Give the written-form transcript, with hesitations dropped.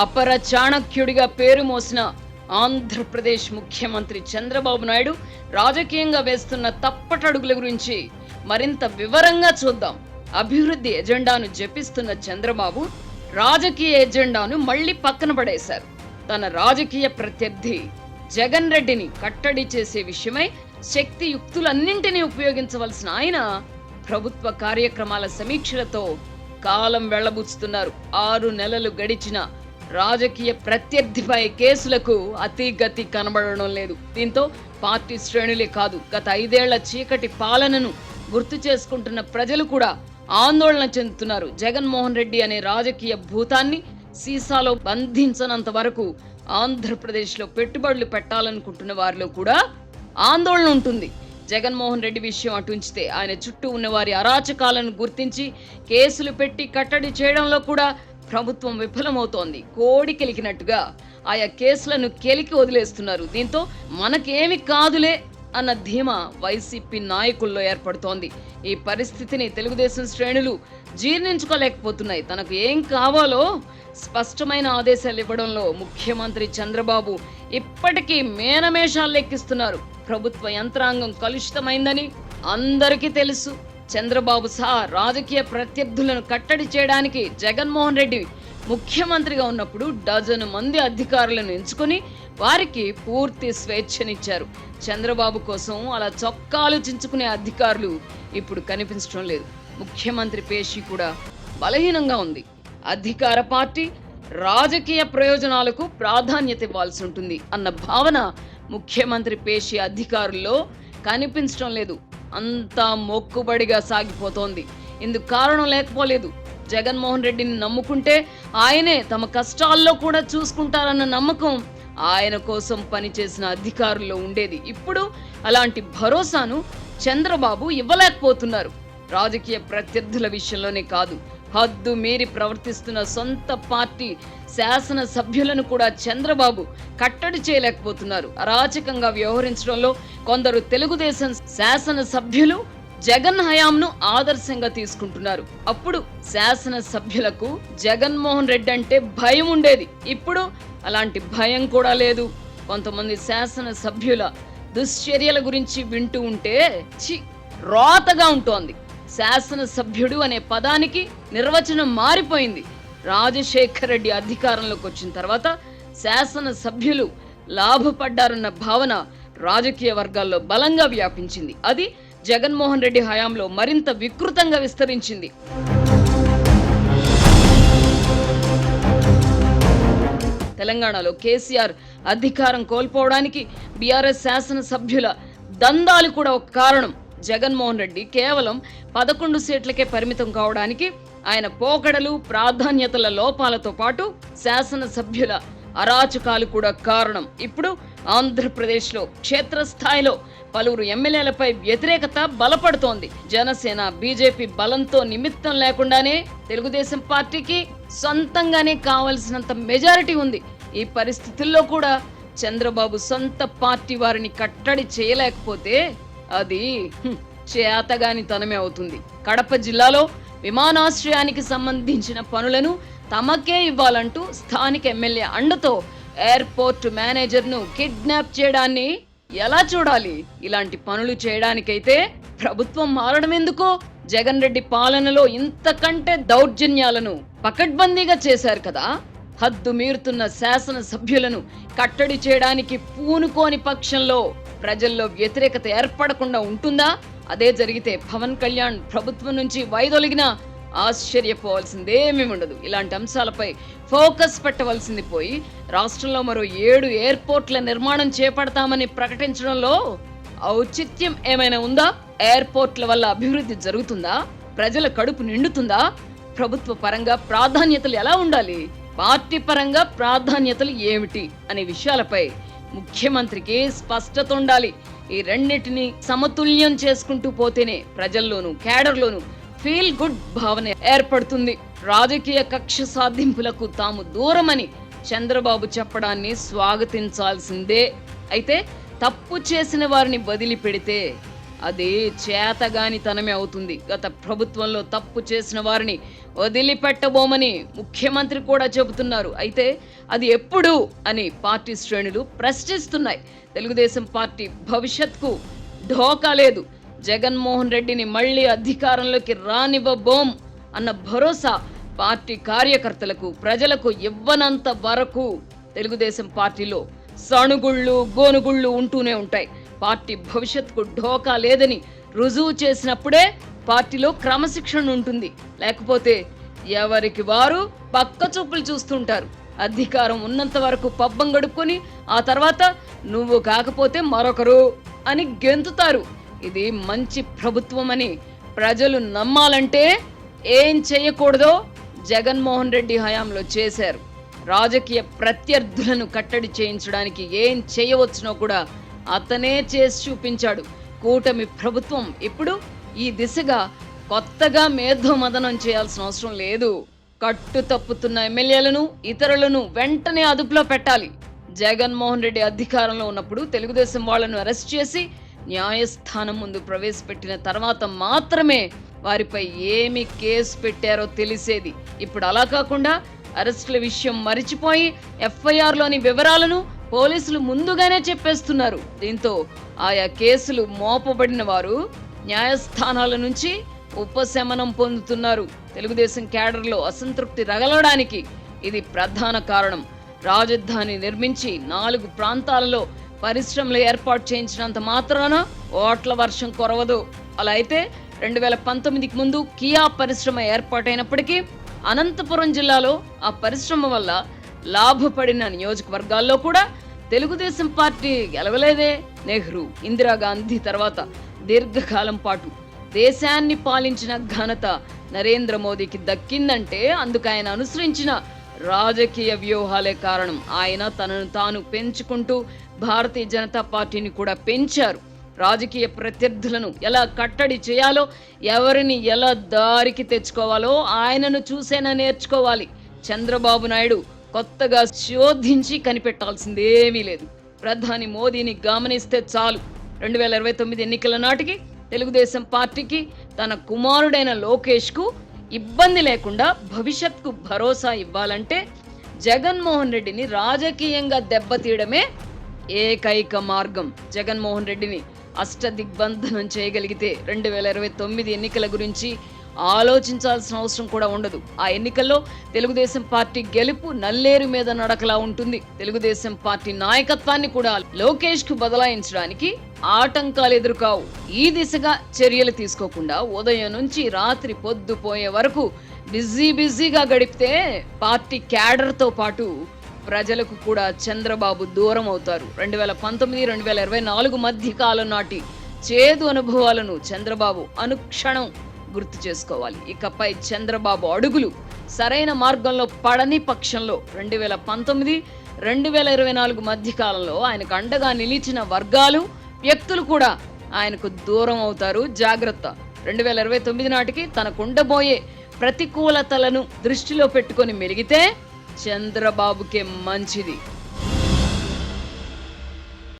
అపర చాణక్యుడిగా పేరు మోసిన ఆంధ్రప్రదేశ్ ముఖ్యమంత్రి చంద్రబాబు నాయుడు రాజకీయంగా వేస్తున్న తప్పటడుగుల గురించి మరింత వివరంగా చూద్దాం. అభివృద్ధి ఎజెండాను జపిస్తున్న చంద్రబాబు రాజకీయ ఎజెండాను మళ్లీ పక్కన పడేశారు. తన రాజకీయ ప్రత్యర్థి జగన్ రెడ్డిని కట్టడి చేసే విషయమై శక్తి యుక్తులన్నింటినీ ఉపయోగించవలసిన ఆయన ప్రభుత్వ కార్యక్రమాల సమీక్షలతో కాలం వెళ్లబుచ్చుతున్నారు. 6 నెలలు గడిచిన రాజకీయ ప్రత్యర్థిపై కేసులకు అతిగతి కనబడడం లేదు. దీంతో పార్టీ శ్రేణులే కాదు, గత 5 ఏళ్ల చీకటి పాలనను గుర్తు చేసుకుంటున్న ప్రజలు కూడా ఆందోళన చెందుతున్నారు. జగన్మోహన్ రెడ్డి అనే రాజకీయ భూతాన్ని సీసాలో బంధించనంత వరకు ఆంధ్రప్రదేశ్లో పెట్టుబడులు పెట్టాలనుకుంటున్న వారిలో కూడా ఆందోళన ఉంటుంది. జగన్మోహన్ రెడ్డి విషయం అటుంచితే ఆయన చుట్టూ ఉన్న వారి అరాచకాలను గుర్తించి కేసులు పెట్టి కట్టడి చేయడంలో కూడా ప్రభుత్వం విఫలమవుతోంది. కోడి కెలికినట్టుగా ఆయా కేసులను కెలికి వదిలేస్తున్నారు. దీంతో మనకేమి కాదులే అన్న ధీమా వైసీపీ నాయకుల్లో ఏర్పడుతోంది. ఈ పరిస్థితిని తెలుగుదేశం శ్రేణులు జీర్ణించుకోలేకపోతున్నాయి. తనకు ఏం కావాలో స్పష్టమైన ఆదేశాలు ఇవ్వడంలో ముఖ్యమంత్రి చంద్రబాబు ఇప్పటికీ మేనమేషాలు లెక్కిస్తున్నారు. ప్రభుత్వ యంత్రాంగం కలుషితమైందని అందరికీ తెలుసు. చంద్రబాబు సహా రాజకీయ ప్రత్యర్థులను కట్టడి చేయడానికి జగన్మోహన్ రెడ్డి ముఖ్యమంత్రిగా ఉన్నప్పుడు డజను మంది అధికారులను ఎంచుకుని వారికి పూర్తి స్వేచ్ఛనిచ్చారు. చంద్రబాబు కోసం అలా చొక్కాలు చించుకునే అధికారులు ఇప్పుడు కనిపించడం లేదు. ముఖ్యమంత్రి పేషి కూడా బలహీనంగా ఉంది. అధికార పార్టీ రాజకీయ ప్రయోజనాలకు ప్రాధాన్యత ఇవ్వాల్సి ఉంటుంది అన్న భావన ముఖ్యమంత్రి పేషి అధికారుల్లో కనిపించడం లేదు. అంతా మొక్కుబడిగా సాగిపోతోంది. ఇందుకు కారణం లేకపోలేదు. జగన్మోహన్ రెడ్డిని నమ్ముకుంటే ఆయనే తమ కష్టాల్లో కూడా చూసుకుంటారన్న నమ్మకం ఆయన కోసం పనిచేసిన అధికారుల్లో ఉండేది. ఇప్పుడు అలాంటి భరోసాను చంద్రబాబు ఇవ్వలేకపోతున్నారు. రాజకీయ ప్రత్యర్థుల విషయంలోనే కాదు, హద్దు మీరి ప్రవర్తిస్తున్న సొంత పార్టీ శాసన సభ్యులను కూడా చంద్రబాబు కట్టడి చేయలేకపోతున్నారు. అరాచకంగా వ్యవహరించడంలో కొందరు తెలుగుదేశం శాసన సభ్యులు జగన్ హయాంను ఆదర్శంగా తీసుకుంటున్నారు. అప్పుడు శాసన సభ్యులకు జగన్మోహన్ రెడ్డి అంటే భయం ఉండేది. ఇప్పుడు అలాంటి భయం కూడా లేదు. కొంతమంది శాసన సభ్యుల దుశ్చర్యల గురించి వింటూ ఉంటే రోతగా ఉంటోంది. శాసన సభ్యుడు అనే పదానికి నిర్వచనం మారిపోయింది. రాజశేఖర్ రెడ్డి అధికారంలోకి వచ్చిన తర్వాత శాసన సభ్యులు లాభపడ్డారన్న భావన రాజకీయ వర్గాల్లో బలంగా వ్యాపించింది. అది జగన్మోహన్ రెడ్డి హయాంలో మరింత వికృతంగా విస్తరించింది. తెలంగాణలో కేసీఆర్ అధికారం కోల్పోవడానికి బీఆర్ఎస్ శాసన సభ్యుల దందాలు కూడా ఒక కారణం. జగన్మోహన్ రెడ్డి కేవలం 11 సీట్లకే పరిమితం కావడానికి ఆయన పోకడలు, ప్రాధాన్యతల లోపాలతో పాటు శాసన సభ్యుల అరాచకాలు కూడా కారణం. ఇప్పుడు ఆంధ్రప్రదేశ్లో క్షేత్రస్థాయిలో పలువురు ఎమ్మెల్యేలపై వ్యతిరేకత బలపడుతోంది. జనసేన, బీజేపీ బలంతో నిమిత్తం లేకుండానే తెలుగుదేశం పార్టీకి సొంతంగానే కావలసినంత మెజారిటీ ఉంది. ఈ పరిస్థితుల్లో కూడా చంద్రబాబు సొంత పార్టీ వారిని కట్టడి చేయలేకపోతే అది చేతగాని తనమే అవుతుంది. కడప జిల్లాలో విమానాశ్రయానికి సంబంధించిన పనులను తమకే ఇవ్వాలంటూ స్థానిక ఎమ్మెల్యే అండతో ఎయిర్పోర్ట్ మేనేజర్ను కిడ్నాప్ చేయడాన్ని ఎలా చూడాలి? ఇలాంటి పనులు చేయడానికైతే ప్రభుత్వం మారడం ఎందుకు? జగన్ రెడ్డి పాలనలో ఇంతకంటే దౌర్జన్యాలను పకడ్బందీగా చేశారు కదా. హద్దు మీరుతున్న శాసన సభ్యులను కట్టడి చేయడానికి పూనుకోని పక్షంలో ప్రజల్లో వ్యతిరేకత ఏర్పడకుండా ఉంటుందా? అదే జరిగితే పవన్ కళ్యాణ్ ప్రభుత్వం నుంచి వైదొలిగినా ఆశ్చర్యపోవాల్సిందేమీ ఉండదు. ఇలాంటి అంశాలపై ఫోకస్ పెట్టవలసింది పోయి రాష్ట్రంలో మరో 7 ఎయిర్పోర్ట్ల నిర్మాణం చేపడతామని ప్రకటించడంలో ఔచిత్యం ఏమైనా ఉందా? ఎయిర్పోర్ట్ల వల్ల అభివృద్ధి జరుగుతుందా? ప్రజల కడుపు నిండుతుందా? ప్రభుత్వ పరంగా ప్రాధాన్యతలు ఎలా ఉండాలి? పార్టీ పరంగా ప్రాధాన్యతలు ఏమిటి అనే విషయాలపై ముఖ్యమంత్రికి స్పష్టత ఉండాలి. ఈ రెండింటిని సమతుల్యం చేసుకుంటూ పోతేనే ప్రజల్లోనూ కేడర్లోనూ ఫీల్ గుడ్ భావన ఏర్పడుతుంది. రాజకీయ కక్ష సాధింపులకు తాము దూరమని చంద్రబాబు చెప్పడాన్ని స్వాగతించాల్సిందే. అయితే తప్పు చేసిన వారిని వదిలిపెడితే అది చేతగానితనమే అవుతుంది. గత ప్రభుత్వంలో తప్పు చేసిన వారిని వదిలిపెట్టబోమని ముఖ్యమంత్రి కూడా చెబుతున్నారు. అయితే అది ఎప్పుడు అని పార్టీ శ్రేణులు ప్రశ్నిస్తున్నాయి. తెలుగుదేశం పార్టీ భవిష్యత్కు ఢోకా లేదు. జగన్మోహన్ రెడ్డిని మళ్లీ అధికారంలోకి రానివ్వబోం అన్న భరోసా పార్టీ కార్యకర్తలకు, ప్రజలకు ఇవ్వనంత వరకు తెలుగుదేశం పార్టీలో సణుగుళ్ళు, గోనుగుళ్ళు ఉంటూనే ఉంటాయి. పార్టీ భవిష్యత్తుకు ఢోకా లేదని రుజువు చేసినప్పుడే పార్టీలో క్రమశిక్షణ ఉంటుంది. లేకపోతే ఎవరికి వారు పక్క చూపులు చూస్తుంటారు. అధికారం ఉన్నంత వరకు పబ్బం గడుపుకొని ఆ తర్వాత నువ్వు కాకపోతే మరొకరు అని గెంతుతారు. ఇది మంచి ప్రభుత్వం అని ప్రజలు నమ్మాలంటే ఏం చేయకూడదో జగన్మోహన్ రెడ్డి హయాంలో చేశారు. రాజకీయ ప్రత్యర్థులను కట్టడి చేయించడానికి ఏం చేయవచ్చునో కూడా అతనే చేసి చూపించాడు. కూటమి ప్రభుత్వం ఇప్పుడు ఈ దిశగా కొత్తగా మేధోమదనం చేయాల్సిన అవసరం లేదు. కట్టు తప్పుతున్న ఎమ్మెల్యేలను, ఇతరులను వెంటనే అదుపులో పెట్టాలి. జగన్మోహన్ రెడ్డి అధికారంలో ఉన్నప్పుడు తెలుగుదేశం వాళ్లను అరెస్ట్ చేసి న్యాయస్థానం ముందు ప్రవేశపెట్టిన తర్వాత మాత్రమే వారిపై ఏమి కేసు పెట్టారో తెలిసేది. ఇప్పుడు అలా కాకుండా అరెస్టుల విషయం మరిచిపోయి ఎఫ్ఐఆర్లోని వివరాలను పోలీసులు ముందుగానే చెప్పేస్తున్నారు. దీంతో ఆయా కేసులు మోపబడిన వారు న్యాయస్థానాల నుంచి ఉపశమనం పొందుతున్నారు. తెలుగుదేశం క్యాడర్లో అసంతృప్తి రగలడానికి ఇది ప్రధాన కారణం. రాజధాని నిర్మించి 4 ప్రాంతాలలో పరిశ్రమలు ఏర్పాటు చేయించినంత మాత్రాన ఓట్ల వర్షం కురవదు. అలా అయితే 2019కి ముందు కియా పరిశ్రమ ఏర్పాటైనప్పటికీ అనంతపురం జిల్లాలో ఆ పరిశ్రమ వల్ల లాభపడిన నియోజకవర్గాల్లో కూడా తెలుగుదేశం పార్టీ గెలవలేదే. నెహ్రూ, ఇందిరాగాంధీ తర్వాత దీర్ఘకాలం పాటు దేశాన్ని పాలించిన ఘనత నరేంద్ర మోదీకి దక్కిందంటే అందుకు ఆయన అనుసరించిన రాజకీయ వ్యూహాలే కారణం. ఆయన తనను తాను పెంచుకుంటూ భారతీయ జనతా పార్టీని కూడా పెంచారు. రాజకీయ ప్రత్యర్థులను ఎలా కట్టడి చేయాలో, ఎవరిని ఎలా దారికి తెచ్చుకోవాలో ఆయనను చూసేనా నేర్చుకోవాలి. చంద్రబాబు నాయుడు కొత్తగా శోధించి కనిపెట్టాల్సిందేమీ లేదు. ప్రధాని మోదీని గమనిస్తే చాలు. 2029 ఎన్నికల నాటికి తెలుగుదేశం పార్టీకి, తన కుమారుడైన లోకేష్కు ఇబ్బంది లేకుండా భవిష్యత్కు భరోసా ఇవ్వాలంటే జగన్మోహన్ రెడ్డిని రాజకీయంగా దెబ్బతీయడమే ఏకైక మార్గం. జగన్మోహన్ రెడ్డిని అష్టదిగ్బంధనం చేయగలిగితే 2029 ఎన్నికల గురించి ఆలోచించాల్సిన అవసరం కూడా ఉండదు. ఆ ఎన్నికల్లో తెలుగుదేశం పార్టీ గెలుపు నల్లేరు మీద నడకలా ఉంటుంది. తెలుగుదేశం పార్టీ నాయకత్వాన్ని కూడా లోకేష్ కు బదలాయించడానికి ఆటంకాలు ఎదురుకావు. ఈ దిశగా చర్యలు తీసుకోకుండా ఉదయం నుంచి రాత్రి పొద్దుపోయే వరకు బిజీగా గడిపితే పార్టీ క్యాడర్ తో పాటు ప్రజలకు కూడా చంద్రబాబు దూరం అవుతారు. 2019-2024 మధ్య కాలం నాటి చేదు అనుభవాలను చంద్రబాబు అనుక్షణం గుర్తు చేసుకోవాలి. ఇకపై చంద్రబాబు అడుగులు సరైన మార్గంలో పడని పక్షంలో 2019-2024 మధ్య కాలంలో ఆయనకు అండగా నిలిచిన వర్గాలు, వ్యక్తులు కూడా ఆయనకు దూరం అవుతారు. జాగ్రత్త. 2029 నాటికి తనకుండబోయే ప్రతికూలతలను దృష్టిలో పెట్టుకొని మెలిగితే చంద్రబాబుకే మంచిది.